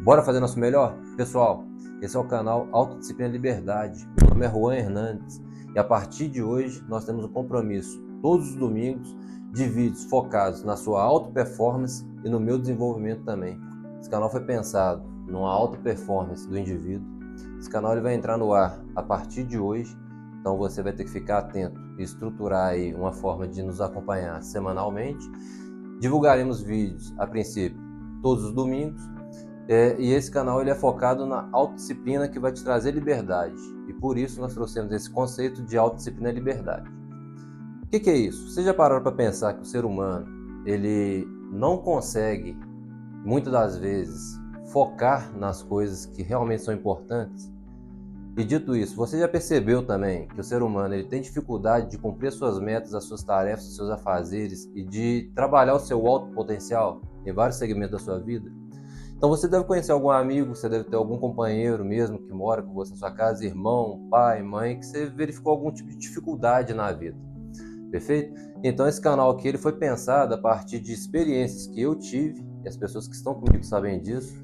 Bora fazer nosso melhor? Pessoal, esse é o canal Autodisciplina e Liberdade. Meu nome é Juan Hernandes e a partir de hoje nós temos um compromisso todos os domingos de vídeos focados na sua auto performance e no meu desenvolvimento também. Esse canal foi pensado numa auto performance do indivíduo. Esse canal ele vai entrar no ar a partir de hoje, então você vai ter que ficar atento e estruturar aí uma forma de nos acompanhar semanalmente. Divulgaremos vídeos a princípio todos os domingos. E esse canal ele é focado na autodisciplina que vai te trazer liberdade. E por isso nós trouxemos esse conceito de autodisciplina e liberdade. O que é isso? Você já parou para pensar que o ser humano ele não consegue, muitas das vezes, focar nas coisas que realmente são importantes? E dito isso, você já percebeu também que o ser humano ele tem dificuldade de cumprir as suas metas, as suas tarefas, os seus afazeres e de trabalhar o seu alto potencial em vários segmentos da sua vida? Então você deve conhecer algum amigo, você deve ter algum companheiro mesmo que mora com você na sua casa, irmão, pai, mãe, que você verificou algum tipo de dificuldade na vida, perfeito? Então esse canal aqui ele foi pensado a partir de experiências que eu tive, e as pessoas que estão comigo sabem disso,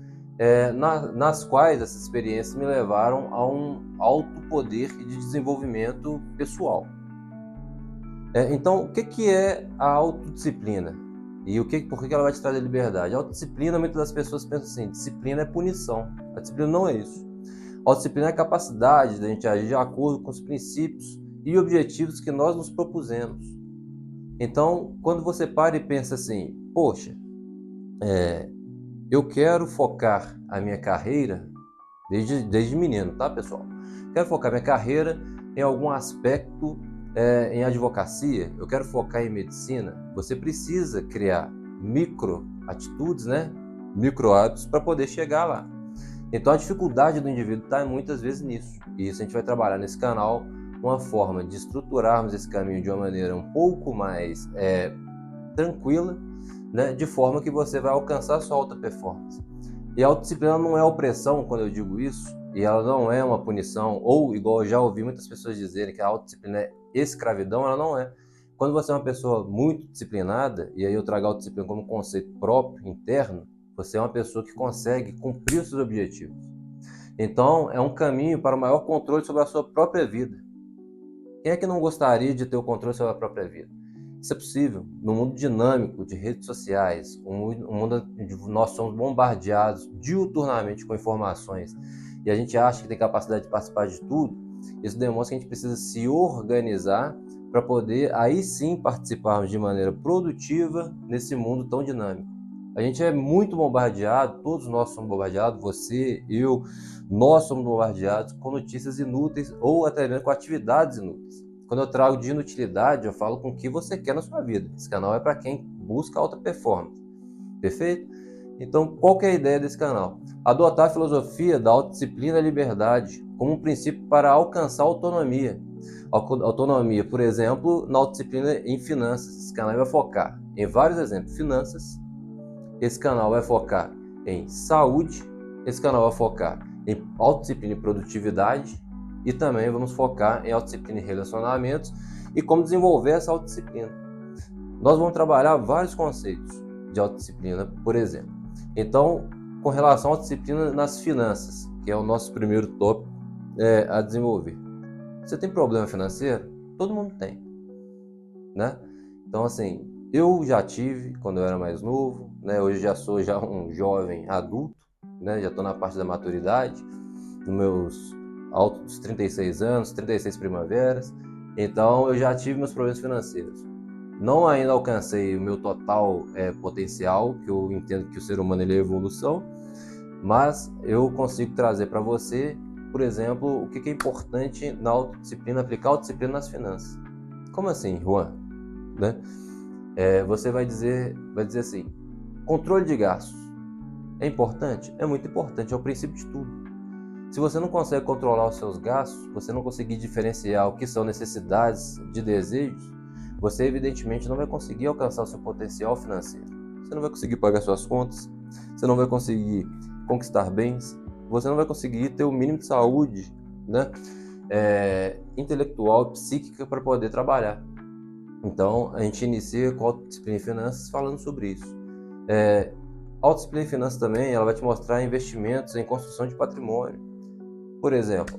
nas quais essas experiências me levaram a um alto poder de desenvolvimento pessoal. Então o que é a autodisciplina? E por que ela vai te trazer liberdade? A autodisciplina, muitas das pessoas pensam assim, disciplina é punição. A disciplina não é isso. A autodisciplina é a capacidade da gente agir de acordo com os princípios e objetivos que nós nos propusemos. Então, quando você para e pensa assim, poxa, eu quero focar a minha carreira, desde menino, tá, pessoal? Quero focar minha carreira em algum aspecto em advocacia, eu quero focar em medicina. Você precisa criar micro atitudes, micro hábitos para poder chegar lá. Então a dificuldade do indivíduo está muitas vezes nisso. E isso a gente vai trabalhar nesse canal, uma forma de estruturarmos esse caminho de uma maneira um pouco mais tranquila, de forma que você vai alcançar a sua alta performance. E a autodisciplina não é opressão quando eu digo isso, e ela não é uma punição, ou igual eu já ouvi muitas pessoas dizerem que a autodisciplina é escravidão, ela não é. Quando você é uma pessoa muito disciplinada, e aí eu trago a autodisciplina como um conceito próprio, interno, você é uma pessoa que consegue cumprir os seus objetivos. Então, é um caminho para o maior controle sobre a sua própria vida. Quem é que não gostaria de ter o controle sobre a própria vida? Isso é possível. No mundo dinâmico de redes sociais, um mundo onde nós somos bombardeados diuturnamente com informações e a gente acha que tem capacidade de participar de tudo, isso demonstra que a gente precisa se organizar para poder aí sim participarmos de maneira produtiva nesse mundo tão dinâmico. A gente é muito bombardeado, todos nós somos bombardeados, você, eu, nós somos bombardeados com notícias inúteis ou até mesmo com atividades inúteis. Quando eu trago de inutilidade, eu falo com o que você quer na sua vida. Esse canal é para quem busca alta performance, perfeito? Então, qual que é a ideia desse canal? Adotar a filosofia da autodisciplina e liberdade como um princípio para alcançar autonomia. Autonomia, por exemplo, na autodisciplina em finanças. Esse canal vai focar em vários exemplos. Finanças. Esse canal vai focar em saúde. Esse canal vai focar em autodisciplina e produtividade. E também vamos focar em autodisciplina e relacionamentos e como desenvolver essa autodisciplina. Nós vamos trabalhar vários conceitos de autodisciplina, por exemplo. Então, com relação à autodisciplina nas finanças, que é o nosso primeiro tópico a desenvolver. Você tem problema financeiro? Todo mundo tem, né? Então, assim, eu já tive quando eu era mais novo, Hoje já sou um jovem adulto, Já estou na parte da maturidade, nos meus altos 36 anos, 36 primaveras. Então, eu já tive meus problemas financeiros. Não ainda alcancei o meu total potencial, que eu entendo que o ser humano ele é evolução, mas eu consigo trazer para você, por exemplo, o que é importante na autodisciplina, aplicar a autodisciplina nas finanças. Como assim, Juan? Você vai dizer assim, controle de gastos é importante? É muito importante, é o princípio de tudo. Se você não consegue controlar os seus gastos, você não conseguir diferenciar o que são necessidades de desejos, você evidentemente não vai conseguir alcançar o seu potencial financeiro. Você não vai conseguir pagar suas contas, você não vai conseguir conquistar bens, você não vai conseguir ter o mínimo de saúde, intelectual, psíquica para poder trabalhar. Então, a gente inicia com a autodisciplina em finanças falando sobre isso. Autodisciplina em finanças também, ela vai te mostrar investimentos em construção de patrimônio. Por exemplo,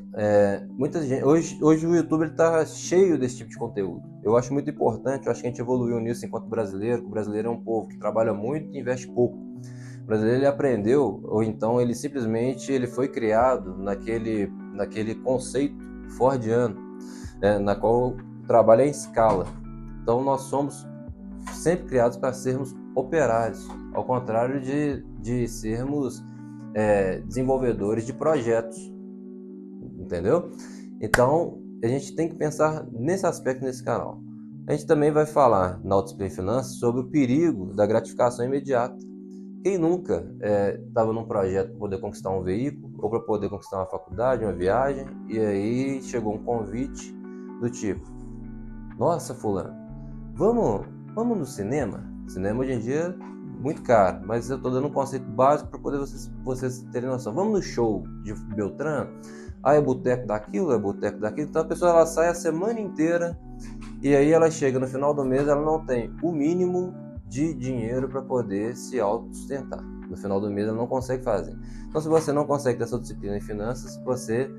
muita gente, hoje o YouTube está cheio desse tipo de conteúdo. Eu acho muito importante, eu acho que a gente evoluiu nisso enquanto brasileiro, que o brasileiro é um povo que trabalha muito e investe pouco. O brasileiro ele aprendeu, ou então ele simplesmente ele foi criado naquele conceito fordiano, na qual o trabalho é em escala. Então nós somos sempre criados para sermos operários, ao contrário de sermos desenvolvedores de projetos, entendeu? Então a gente tem que pensar nesse aspecto nesse canal. A gente também vai falar na Autodisciplina em Finanças sobre o perigo da gratificação imediata. Quem nunca estava num projeto para poder conquistar um veículo ou para poder conquistar uma faculdade, uma viagem, e aí chegou um convite do tipo: nossa, fulano, vamos no cinema? Cinema hoje em dia é muito caro, mas eu estou dando um conceito básico para poder vocês terem noção. Vamos no show de Beltrano? É boteco daquilo, é boteco daquilo. Então a pessoa ela sai a semana inteira e aí ela chega no final do mês, ela não tem o mínimo de dinheiro para poder se autossustentar. No final do mês ela não consegue fazer. Então se você não consegue ter essa disciplina em finanças, você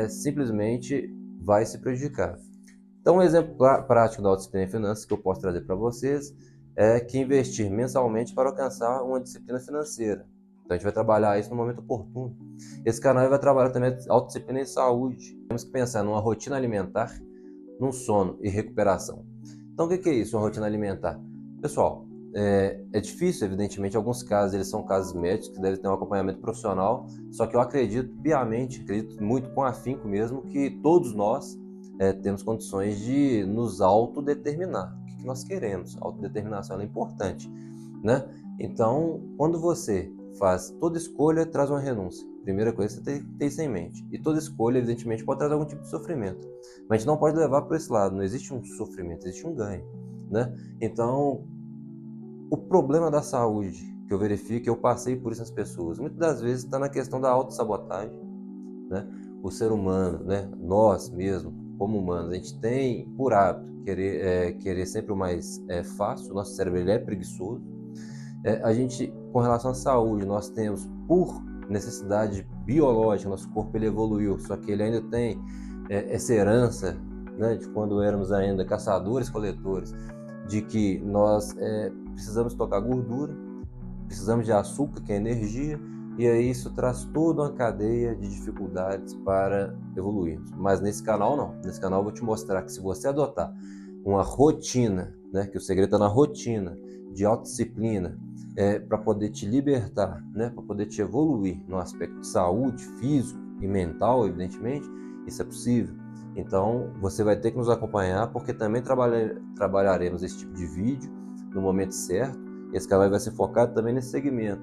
simplesmente vai se prejudicar. Então um exemplo prático da autodisciplina em finanças que eu posso trazer para vocês é que investir mensalmente para alcançar uma disciplina financeira. Então a gente vai trabalhar isso no momento oportuno. Esse canal vai trabalhar também autodisciplina em saúde. Temos que pensar numa rotina alimentar, num sono e recuperação. Então o que é isso, uma rotina alimentar? Pessoal, é difícil, evidentemente, em alguns casos eles são casos médicos que devem ter um acompanhamento profissional, só que eu acredito piamente, acredito muito com afinco mesmo, que todos nós temos condições de nos autodeterminar. O que nós queremos? A autodeterminação é importante, né? Então, quando você faz toda escolha, traz uma renúncia. Primeira coisa que você tem que ter isso em mente. E toda escolha, evidentemente, pode trazer algum tipo de sofrimento. Mas a gente não pode levar para esse lado. Não existe um sofrimento, existe um ganho, né? Então, o problema da saúde que eu verifico, eu passei por isso nas pessoas, muitas das vezes está na questão da autossabotagem, né? O ser humano, né? Nós mesmos, como humanos, a gente tem por hábito querer sempre o mais fácil. O nosso cérebro ele é preguiçoso. A gente, com relação à saúde, nós temos por necessidade biológica, nosso corpo ele evoluiu, só que ele ainda tem essa herança, né, de quando éramos ainda caçadores-coletores, de que nós precisamos tocar gordura, precisamos de açúcar, que é energia, e aí isso traz toda uma cadeia de dificuldades para evoluirmos. Mas nesse canal não. Nesse canal eu vou te mostrar que se você adotar uma rotina, né, que o segredo está na rotina de autodisciplina, para poder te libertar, né, para poder te evoluir no aspecto de saúde, físico e mental, evidentemente, isso é possível. Então você vai ter que nos acompanhar, porque também trabalharemos esse tipo de vídeo no momento certo. Esse canal vai ser focado também nesse segmento.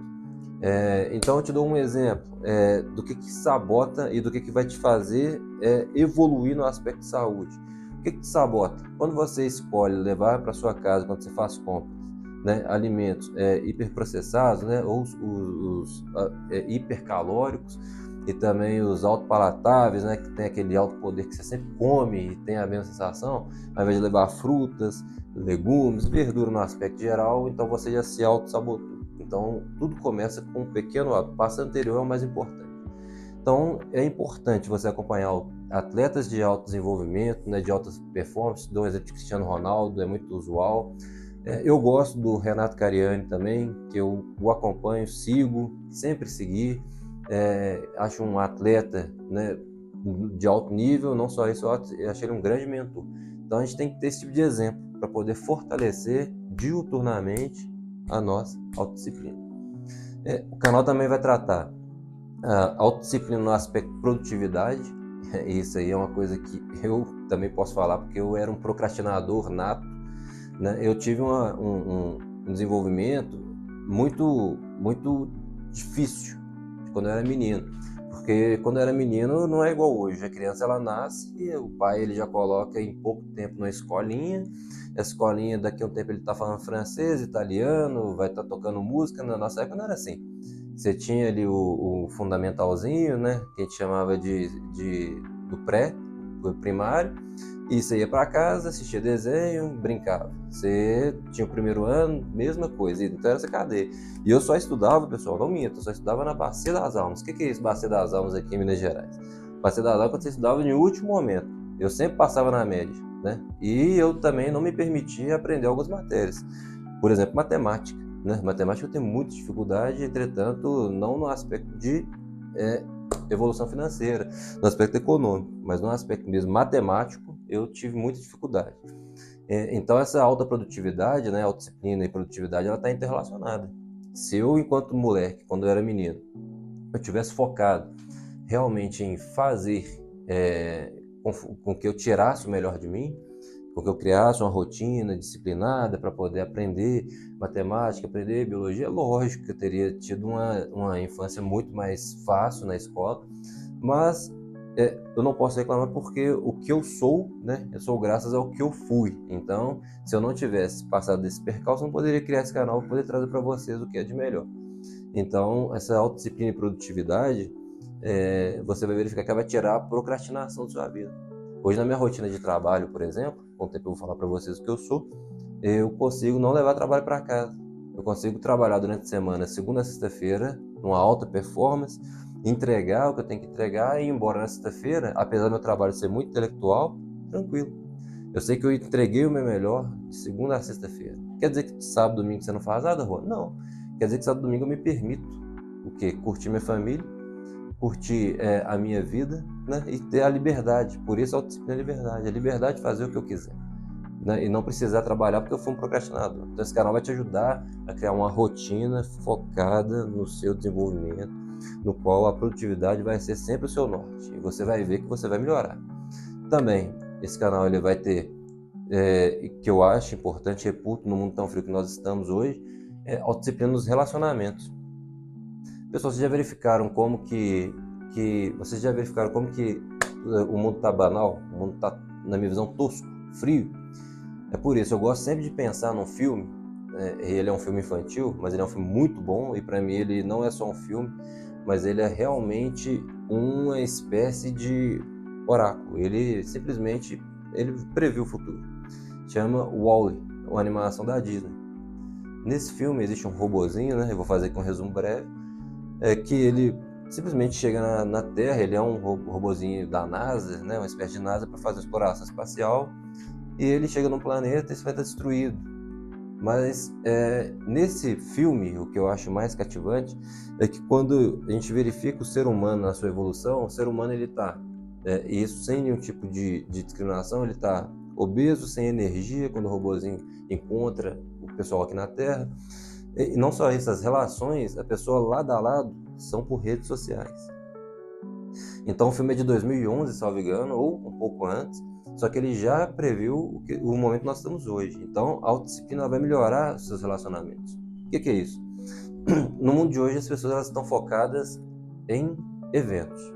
Então eu te dou um exemplo do que sabota e do que vai te fazer evoluir no aspecto de saúde. O que te sabota? Quando você escolhe levar para sua casa, quando você faz compras, né, alimentos hiperprocessados, né, ou os hipercalóricos, e também os autopalatáveis, né, que tem aquele alto poder que você sempre come e tem a mesma sensação, ao invés de levar frutas, legumes, verdura no aspecto geral, então você já se auto-sabotou. Então, tudo começa com um pequeno ato. O passo anterior é o mais importante. Então, é importante você acompanhar atletas de alto desenvolvimento, né, de alta performance. Dou um exemplo de Cristiano Ronaldo, é muito usual. Eu gosto do Renato Cariani também, que eu o acompanho, sigo, sempre seguir. Acho um atleta, né, de alto nível, não só isso, eu achei ele um grande mentor. Então, a gente tem que ter esse tipo de exemplo para poder fortalecer diuturnamente a nossa autodisciplina. O canal também vai tratar a autodisciplina no aspecto produtividade. Isso aí é uma coisa que eu também posso falar, porque eu era um procrastinador nato, né? Eu tive um desenvolvimento muito difícil quando eu era menino, porque quando eu era menino não é igual hoje. A criança ela nasce e o pai ele já coloca em pouco tempo na escolinha. Essa escolinha daqui a um tempo ele está falando francês, italiano, vai estar tocando música. Na nossa época não era assim. Você tinha ali o fundamentalzinho, né, que a gente chamava do pré, do primário, E você ia para casa, assistia desenho, brincava. Você tinha o primeiro ano, mesma coisa, então era essa cadeia. E eu só estudava, pessoal, não minto, eu só estudava na Bacia das Almas. O que é isso, Bacia das Almas aqui em Minas Gerais? Bacia das Almas é quando você estudava no último momento. Eu sempre passava na média, né? E eu também não me permitia aprender algumas matérias. Por exemplo, matemática, né? Matemática eu tenho muita dificuldade, entretanto, não no aspecto de evolução financeira, no aspecto econômico, mas no aspecto mesmo matemático, eu tive muita dificuldade. Então essa alta produtividade, né, autodisciplina e produtividade, ela está interrelacionada. Se eu, enquanto moleque, quando eu era menino, eu tivesse focado realmente em fazer com que eu tirasse o melhor de mim, com que eu criasse uma rotina disciplinada para poder aprender matemática, aprender biologia, lógico que eu teria tido uma infância muito mais fácil na escola, mas eu não posso reclamar porque o que eu sou, né, eu sou graças ao que eu fui. Então, se eu não tivesse passado desse percalço, eu não poderia criar esse canal para poder trazer para vocês o que é de melhor. Então, essa autodisciplina e produtividade, você vai verificar que ela vai tirar a procrastinação da sua vida. Hoje, na minha rotina de trabalho, por exemplo, com o tempo eu vou falar para vocês o que eu sou, eu consigo não levar trabalho para casa. Eu consigo trabalhar durante a semana, segunda a sexta-feira, numa alta performance, entregar o que eu tenho que entregar e ir embora na sexta-feira, apesar do meu trabalho ser muito intelectual, tranquilo. Eu sei que eu entreguei o meu melhor de segunda a sexta-feira. Quer dizer que sábado e domingo você não faz nada, Juan? Não. Quer dizer que sábado e domingo eu me permito o quê? Curtir minha família, curtir a minha vida, né? E ter a liberdade. Por isso a autodisciplina é a liberdade. A liberdade de fazer o que eu quiser, né? E não precisar trabalhar porque eu fui um procrastinador. Então esse canal vai te ajudar a criar uma rotina focada no seu desenvolvimento, no qual a produtividade vai ser sempre o seu norte. E você vai ver que você vai melhorar. Também, esse canal ele vai ter, que eu acho importante, reputo no mundo tão frio que nós estamos hoje, autodisciplina nos relacionamentos. Pessoal, vocês já verificaram como que o mundo está banal? O mundo está, na minha visão, tosco, frio? É por isso, eu gosto sempre de pensar num filme, ele é um filme infantil, mas ele é um filme muito bom, e para mim ele não é só um filme, mas ele é realmente uma espécie de oráculo. Ele simplesmente previu o futuro. Chama Wall-E, uma animação da Disney. Nesse filme existe um robozinho, né? Eu vou fazer aqui um resumo breve, que ele simplesmente chega na Terra. Ele é um robozinho da NASA, né? Uma espécie de NASA para fazer exploração espacial, e ele chega num planeta e isso vai estar destruído. Mas nesse filme, o que eu acho mais cativante é que quando a gente verifica o ser humano na sua evolução, o ser humano ele está, e isso sem nenhum tipo de discriminação, ele está obeso, sem energia, quando o robozinho encontra o pessoal aqui na Terra. E não só isso, as relações, a pessoa lado a lado, são por redes sociais. Então o filme é de 2011, salvo engano, ou um pouco antes, só que ele já previu o momento que nós estamos hoje. Então a autodisciplina vai melhorar os seus relacionamentos. O que é isso? No mundo de hoje as pessoas elas estão focadas em eventos.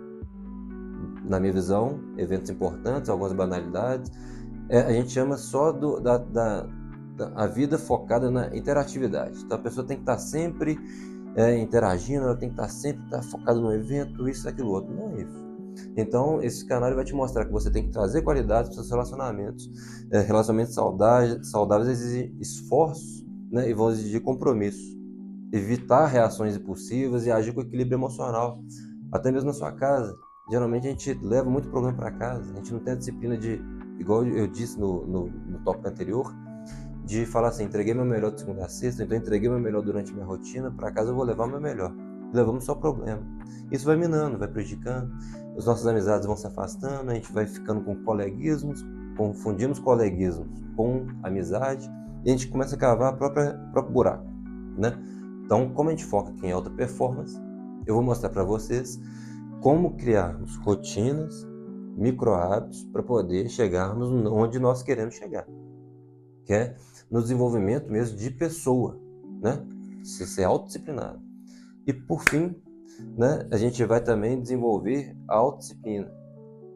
Na minha visão, eventos importantes, algumas banalidades. A gente chama só a vida focada na interatividade. Então a pessoa tem que estar sempre interagindo, ela tem que estar sempre focada no evento, isso, aquilo, outro. Não é isso. Então, esse canal vai te mostrar que você tem que trazer qualidade para os seus relacionamentos. Relacionamentos saudáveis exigem esforços, né, e vão exigir compromisso. Evitar reações impulsivas e agir com equilíbrio emocional. Até mesmo na sua casa. Geralmente a gente leva muito problema para casa. A gente não tem a disciplina de, igual eu disse no tópico anterior, de falar assim, entreguei meu melhor de segunda a sexta, então entreguei meu melhor durante minha rotina, para casa eu vou levar o meu melhor. Levamos só problema. Isso vai minando, vai prejudicando, as nossas amizades vão se afastando, a gente vai ficando com coleguismos, confundimos coleguismos com amizade, e a gente começa a cavar o próprio buraco, né? Então, como a gente foca aqui em alta performance, eu vou mostrar para vocês como criarmos rotinas, micro hábitos, para poder chegarmos onde nós queremos chegar, que é no desenvolvimento mesmo de pessoa, né? Ser autodisciplinado. E por fim, né, a gente vai também desenvolver a autodisciplina.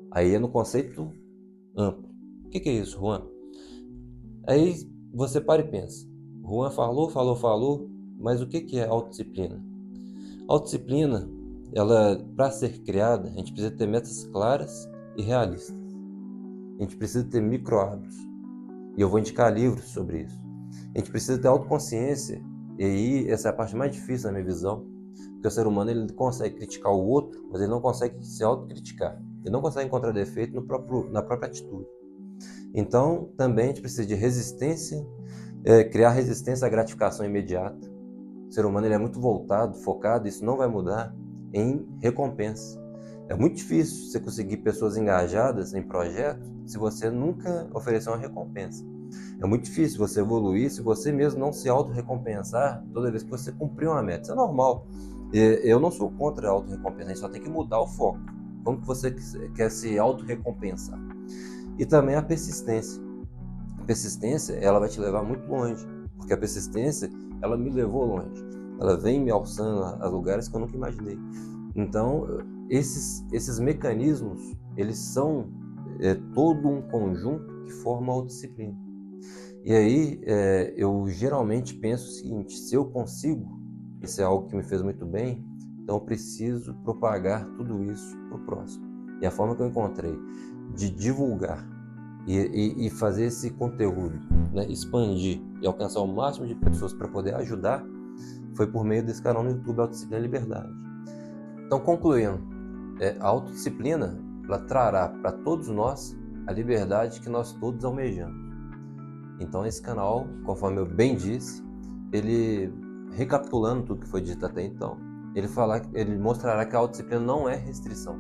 Aí é no conceito amplo. O que é isso, Juan? Aí você para e pensa. Juan falou, mas o que é autodisciplina? Autodisciplina, ela, para ser criada, a gente precisa ter metas claras e realistas. a gente precisa ter micro-hábitos. E eu vou indicar livros sobre isso. A gente precisa ter autoconsciência, e aí essa é a parte mais difícil na minha visão, porque o ser humano ele consegue criticar o outro, mas ele não consegue se autocriticar. Ele não consegue encontrar defeito na própria atitude. Então, também a gente precisa de resistência, criar resistência à gratificação imediata. O ser humano ele é muito voltado, focado, isso não vai mudar, em recompensa. É muito difícil você conseguir pessoas engajadas em projetos se você nunca oferecer uma recompensa. É muito difícil você evoluir se você mesmo não se auto-recompensar toda vez que você cumprir uma meta. Isso é normal. Eu não sou contra a auto-recompensa, a gente só tem que mudar o foco. Como que você quer se auto-recompensar? E também a persistência. A persistência, ela vai te levar muito longe, porque a persistência, ela me levou longe. Ela vem me alçando a lugares que eu nunca imaginei. Então, esses mecanismos, eles são todo um conjunto que forma a autodisciplina. E aí, eu geralmente penso o seguinte: se eu consigo, isso é algo que me fez muito bem, então eu preciso propagar tudo isso para o próximo. E a forma que eu encontrei de divulgar e fazer esse conteúdo, né, expandir e alcançar o máximo de pessoas para poder ajudar, foi por meio desse canal no YouTube, Autodisciplina e Liberdade. Então, concluindo, a autodisciplina, ela trará para todos nós a liberdade que nós todos almejamos. Então, esse canal, conforme eu bem disse, ele, recapitulando tudo que foi dito até então, ele mostrará que a autodisciplina não é restrição.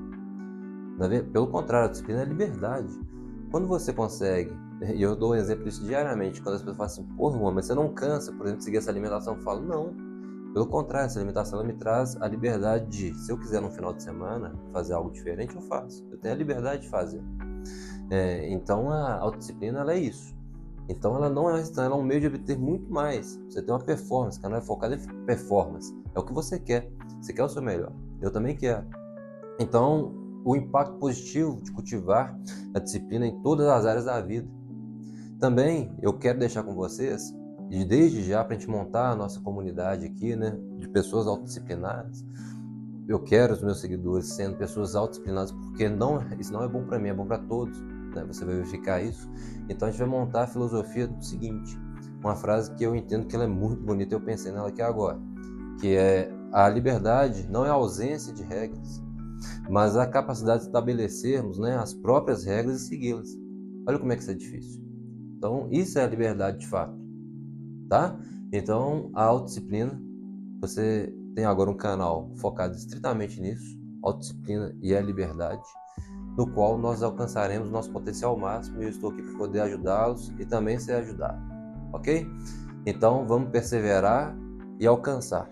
Pelo contrário, a disciplina é liberdade. Quando você consegue, e eu dou um exemplo disso diariamente, quando as pessoas falam assim: porra, Juan, mas você não cansa, por exemplo, de seguir essa alimentação? Eu falo: não. Pelo contrário, essa alimentação ela me traz a liberdade de, se eu quiser no final de semana fazer algo diferente, eu faço. Eu tenho a liberdade de fazer. Então a autodisciplina ela é isso. Então ela não é uma restrição, ela é um meio de obter muito mais. Você tem uma performance, o canal é focado em performance. É o que você quer. Você quer o seu melhor. Eu também quero. Então, o impacto positivo de cultivar a disciplina em todas as áreas da vida. Também eu quero deixar com vocês, e desde já para a gente montar a nossa comunidade aqui, né, de pessoas autodisciplinadas, eu quero os meus seguidores sendo pessoas autodisciplinadas, porque isso não é bom para mim, é bom para todos, né? Você vai verificar isso. Então a gente vai montar a filosofia do seguinte, uma frase que eu entendo que ela é muito bonita, eu pensei nela aqui agora, que é: a liberdade não é a ausência de regras, mas a capacidade de estabelecermos, né, as próprias regras e segui-las. Olha como é que isso é difícil. Então, isso é a liberdade de fato, tá? Então, a autodisciplina, você tem agora um canal focado estritamente nisso, autodisciplina e a liberdade, no qual nós alcançaremos nosso potencial máximo, e eu estou aqui para poder ajudá-los e também ser ajudado, ok? Então, vamos perseverar e alcançar.